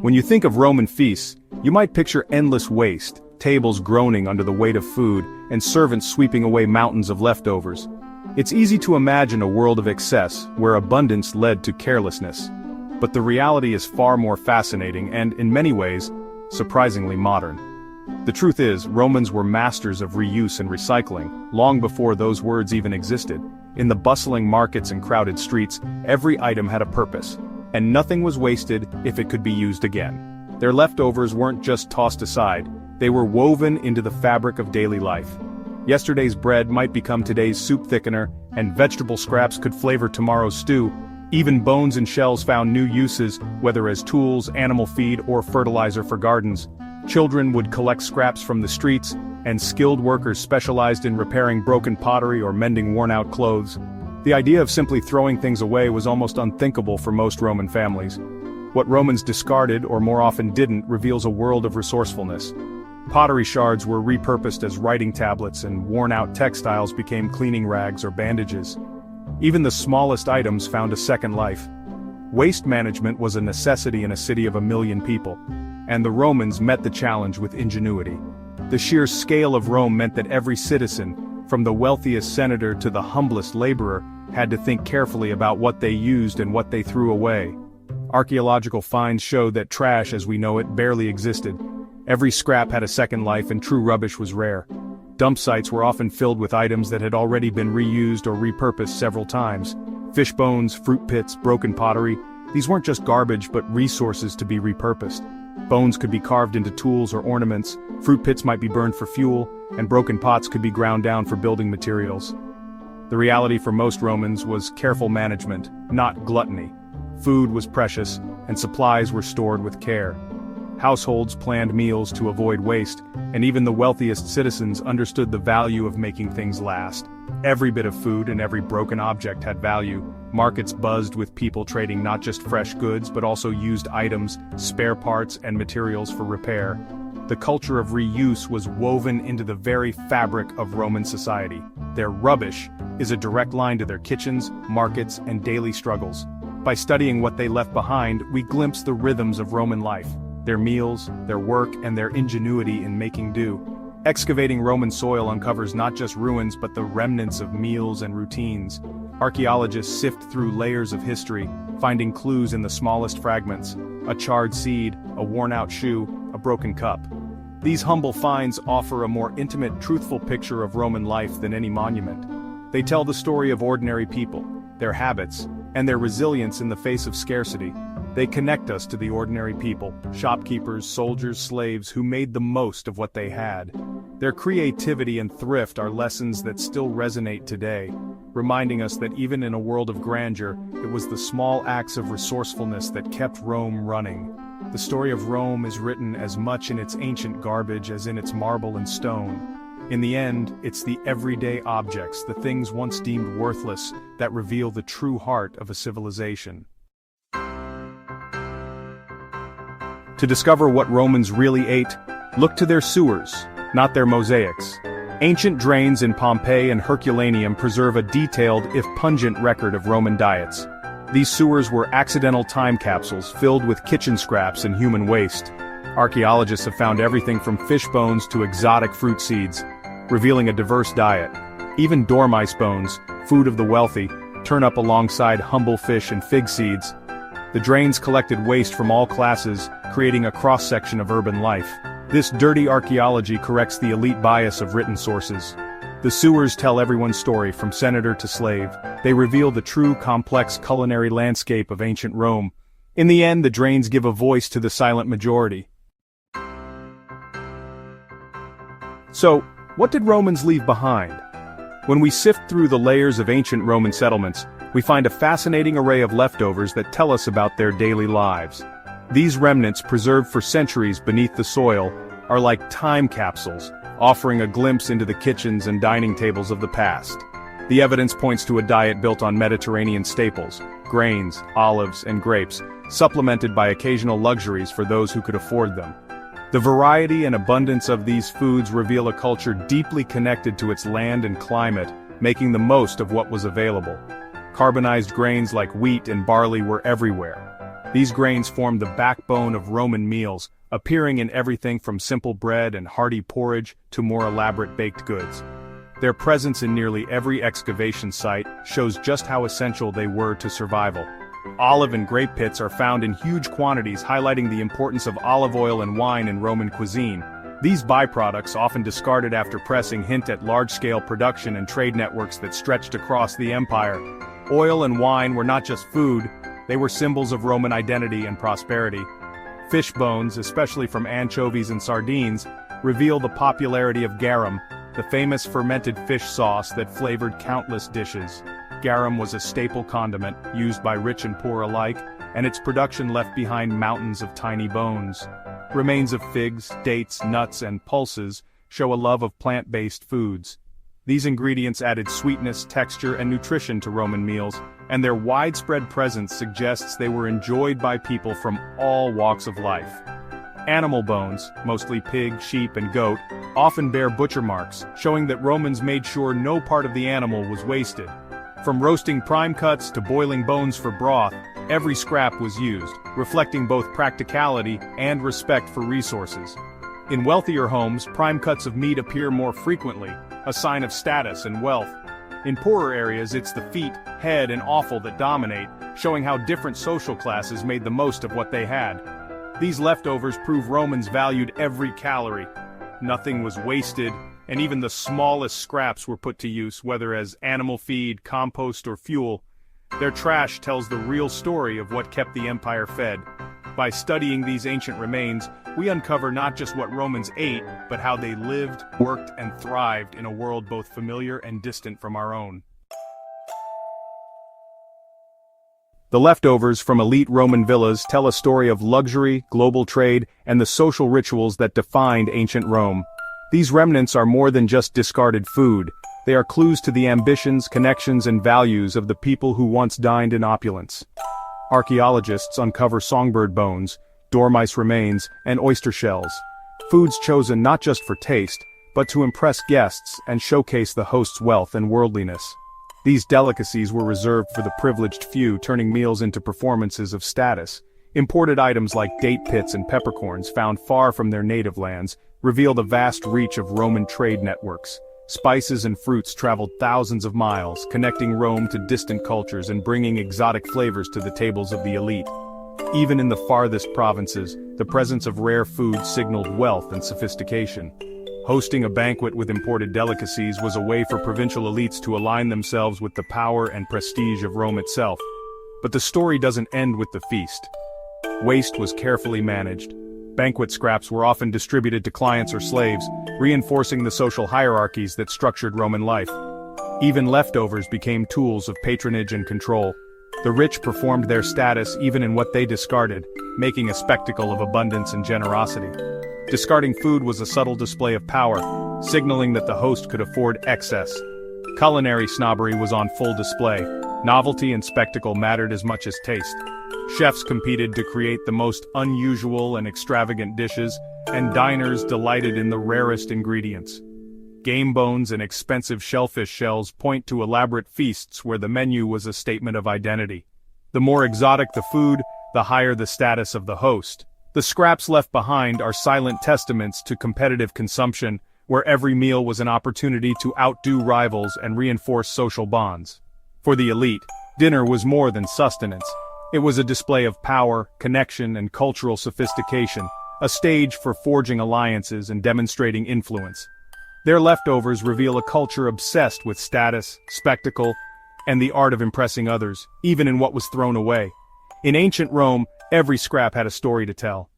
When you think of Roman feasts, you might picture endless waste, tables groaning under the weight of food, and servants sweeping away mountains of leftovers. It's easy to imagine a world of excess, where abundance led to carelessness. But the reality is far more fascinating and, in many ways, surprisingly modern. The truth is, Romans were masters of reuse and recycling, long before those words even existed. In the bustling markets and crowded streets, every item had a purpose, and nothing was wasted if it could be used again. Their leftovers weren't just tossed aside, they were woven into the fabric of daily life. Yesterday's bread might become today's soup thickener, and vegetable scraps could flavor tomorrow's stew. Even bones and shells found new uses, whether as tools, animal feed, or fertilizer for gardens. Children would collect scraps from the streets, and skilled workers specialized in repairing broken pottery or mending worn-out clothes. The idea of simply throwing things away was almost unthinkable for most Roman families. What Romans discarded, or more often didn't, reveals a world of resourcefulness. Pottery shards were repurposed as writing tablets, and worn-out textiles became cleaning rags or bandages. Even the smallest items found a second life. Waste management was a necessity in a city of 1 million people, and the Romans met the challenge with ingenuity. The sheer scale of Rome meant that every citizen, from the wealthiest senator to the humblest laborer, had to think carefully about what they used and what they threw away. Archaeological finds showed that trash as we know it barely existed. Every scrap had a second life and true rubbish was rare. Dump sites were often filled with items that had already been reused or repurposed several times. Fish bones, fruit pits, broken pottery, these weren't just garbage but resources to be repurposed. Bones could be carved into tools or ornaments, fruit pits might be burned for fuel, and broken pots could be ground down for building materials. The reality for most Romans was careful management, not gluttony. Food was precious, and supplies were stored with care. Households planned meals to avoid waste, and even the wealthiest citizens understood the value of making things last. Every bit of food and every broken object had value. Markets buzzed with people trading not just fresh goods but also used items, spare parts, and materials for repair. The culture of reuse was woven into the very fabric of Roman society. Their rubbish is a direct line to their kitchens, markets, and daily struggles. By studying what they left behind, we glimpse the rhythms of Roman life. Their meals, their work, and their ingenuity in making do. Excavating Roman soil uncovers not just ruins but the remnants of meals and routines. Archaeologists sift through layers of history, finding clues in the smallest fragments: a charred seed, a worn-out shoe, a broken cup. These humble finds offer a more intimate, truthful picture of Roman life than any monument. They tell the story of ordinary people, their habits, and their resilience in the face of scarcity. They connect us to the ordinary people, shopkeepers, soldiers, slaves who made the most of what they had. Their creativity and thrift are lessons that still resonate today, reminding us that even in a world of grandeur, it was the small acts of resourcefulness that kept Rome running. The story of Rome is written as much in its ancient garbage as in its marble and stone. In the end, it's the everyday objects, the things once deemed worthless, that reveal the true heart of a civilization. To discover what Romans really ate, look to their sewers, not their mosaics. Ancient drains in Pompeii and Herculaneum preserve a detailed, if pungent, record of Roman diets. These sewers were accidental time capsules filled with kitchen scraps and human waste. Archaeologists have found everything from fish bones to exotic fruit seeds, revealing a diverse diet. Even dormice bones, food of the wealthy, turn up alongside humble fish and fig seeds. The drains collected waste from all classes, creating a cross-section of urban life. This dirty archaeology corrects the elite bias of written sources. The sewers tell everyone's story, from senator to slave. They reveal the true, complex culinary landscape of ancient Rome. In the end, the drains give a voice to the silent majority. So, what did Romans leave behind? When we sift through the layers of ancient Roman settlements, we find a fascinating array of leftovers that tell us about their daily lives. These remnants, preserved for centuries beneath the soil, are like time capsules, offering a glimpse into the kitchens and dining tables of the past. The evidence points to a diet built on Mediterranean staples, grains, olives, and grapes, supplemented by occasional luxuries for those who could afford them. The variety and abundance of these foods reveal a culture deeply connected to its land and climate, making the most of what was available. Carbonized grains like wheat and barley were everywhere. These grains formed the backbone of Roman meals, appearing in everything from simple bread and hearty porridge to more elaborate baked goods. Their presence in nearly every excavation site shows just how essential they were to survival. Olive and grape pits are found in huge quantities, highlighting the importance of olive oil and wine in Roman cuisine. These byproducts, often discarded after pressing, hint at large-scale production and trade networks that stretched across the empire. Oil and wine were not just food, they were symbols of Roman identity and prosperity. Fish bones, especially from anchovies and sardines, reveal the popularity of garum, the famous fermented fish sauce that flavored countless dishes. Garum was a staple condiment, used by rich and poor alike, and its production left behind mountains of tiny bones. Remains of figs, dates, nuts, and pulses show a love of plant-based foods. These ingredients added sweetness, texture, and nutrition to Roman meals, and their widespread presence suggests they were enjoyed by people from all walks of life. Animal bones, mostly pig, sheep, and goat, often bear butcher marks, showing that Romans made sure no part of the animal was wasted. From roasting prime cuts to boiling bones for broth, every scrap was used, reflecting both practicality and respect for resources. In wealthier homes, prime cuts of meat appear more frequently, a sign of status and wealth. In poorer areas, it's the feet, head, and offal that dominate, showing how different social classes made the most of what they had. These leftovers prove Romans valued every calorie. Nothing was wasted, and even the smallest scraps were put to use, whether as animal feed, compost, or fuel. Their trash tells the real story of what kept the empire fed. By studying these ancient remains, we uncover not just what Romans ate, but how they lived, worked, and thrived in a world both familiar and distant from our own. The leftovers from elite Roman villas tell a story of luxury, global trade, and the social rituals that defined ancient Rome. These remnants are more than just discarded food. They are clues to the ambitions, connections, and values of the people who once dined in opulence. Archaeologists uncover songbird bones, dormice remains, and oyster shells. Foods chosen not just for taste, but to impress guests and showcase the host's wealth and worldliness. These delicacies were reserved for the privileged few, turning meals into performances of status. Imported items like date pits and peppercorns, found far from their native lands, reveal the vast reach of Roman trade networks. Spices and fruits traveled thousands of miles, connecting Rome to distant cultures and bringing exotic flavors to the tables of the elite. Even in the farthest provinces, the presence of rare foods signaled wealth and sophistication. Hosting a banquet with imported delicacies was a way for provincial elites to align themselves with the power and prestige of Rome itself. But the story doesn't end with the feast. Waste was carefully managed. Banquet scraps were often distributed to clients or slaves, reinforcing the social hierarchies that structured Roman life. Even leftovers became tools of patronage and control. The rich performed their status even in what they discarded, making a spectacle of abundance and generosity. Discarding food was a subtle display of power, signaling that the host could afford excess. Culinary snobbery was on full display. Novelty and spectacle mattered as much as taste. Chefs competed to create the most unusual and extravagant dishes, and diners delighted in the rarest ingredients. Game bones and expensive shellfish shells point to elaborate feasts where the menu was a statement of identity. The more exotic the food, the higher the status of the host. The scraps left behind are silent testaments to competitive consumption, where every meal was an opportunity to outdo rivals and reinforce social bonds. For the elite, dinner was more than sustenance. It was a display of power, connection, and cultural sophistication, a stage for forging alliances and demonstrating influence. Their leftovers reveal a culture obsessed with status, spectacle, and the art of impressing others, even in what was thrown away. In ancient Rome, every scrap had a story to tell.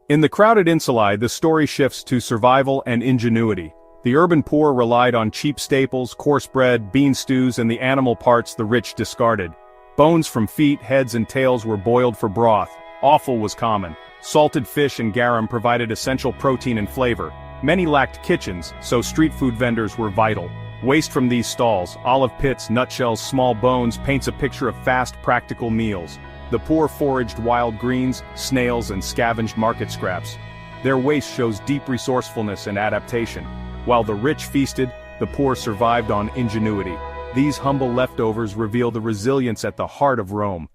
In the crowded insulae, the story shifts to survival and ingenuity. The urban poor relied on cheap staples, coarse bread, bean stews, and the animal parts the rich discarded. Bones from feet, heads, and tails were boiled for broth. Offal was common. Salted fish and garum provided essential protein and flavor. Many lacked kitchens, so street food vendors were vital. Waste from these stalls, olive pits, nutshells, small bones, paints a picture of fast, practical meals. The poor foraged wild greens, snails, and scavenged market scraps. Their waste shows deep resourcefulness and adaptation. While the rich feasted, the poor survived on ingenuity. these humble leftovers reveal the resilience at the heart of Rome.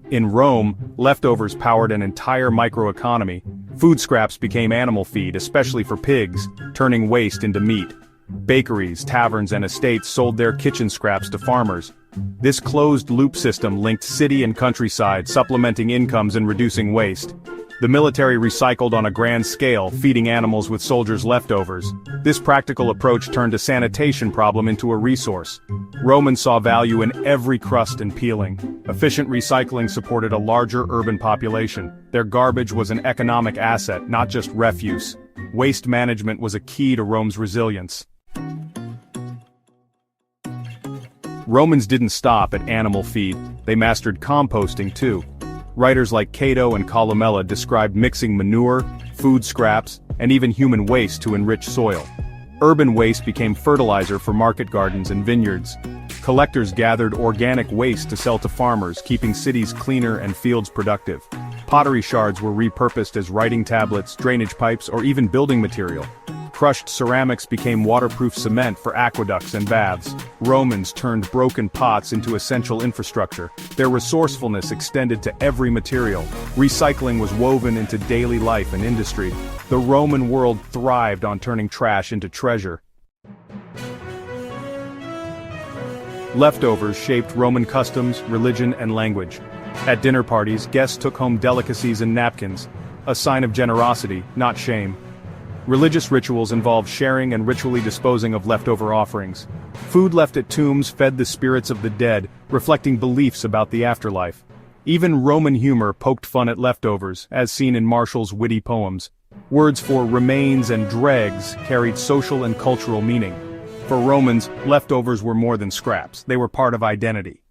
In Rome, leftovers powered an entire microeconomy. Food scraps became animal feed, especially for pigs, turning waste into meat. Bakeries, taverns, and estates sold their kitchen scraps to farmers. This closed-loop system linked city and countryside, supplementing incomes and reducing waste. The military recycled on a grand scale, feeding animals with soldiers' leftovers. This practical approach turned a sanitation problem into a resource. Romans saw value in every crust and peeling. Efficient recycling supported a larger urban population. Their garbage was an economic asset, not just refuse. Waste management was a key to Rome's resilience. Romans didn't stop at animal feed, they mastered composting too. Writers like Cato and Columella described mixing manure, food scraps, and even human waste to enrich soil. Urban waste became fertilizer for market gardens and vineyards. Collectors gathered organic waste to sell to farmers, keeping cities cleaner and fields productive. Pottery shards were repurposed as writing tablets, drainage pipes, or even building material. Crushed ceramics became waterproof cement for aqueducts and baths. Romans turned broken pots into essential infrastructure. Their resourcefulness extended to every material. Recycling was woven into daily life and industry. The Roman world thrived on turning trash into treasure. Leftovers shaped Roman customs, religion, and language. At dinner parties, guests took home delicacies and napkins, a sign of generosity, not shame. Religious rituals involved sharing and ritually disposing of leftover offerings. Food left at tombs fed the spirits of the dead, reflecting beliefs about the afterlife. Even Roman humor poked fun at leftovers, as seen in Martial's witty poems. Words for remains and dregs carried social and cultural meaning. For Romans, leftovers were more than scraps, they were part of identity.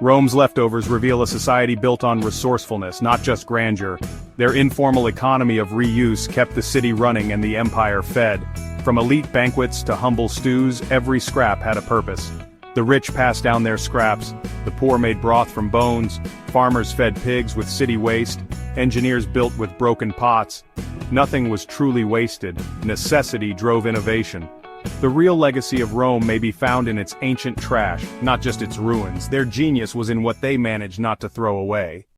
Rome's leftovers reveal a society built on resourcefulness, not just grandeur. Their informal economy of reuse kept the city running and the empire fed. From elite banquets to humble stews, every scrap had a purpose. The rich passed down their scraps, the poor made broth from bones, farmers fed pigs with city waste, engineers built with broken pots. Nothing was truly wasted, necessity drove innovation. The real legacy of Rome may be found in its ancient trash, not just its ruins. Their genius was in what they managed not to throw away.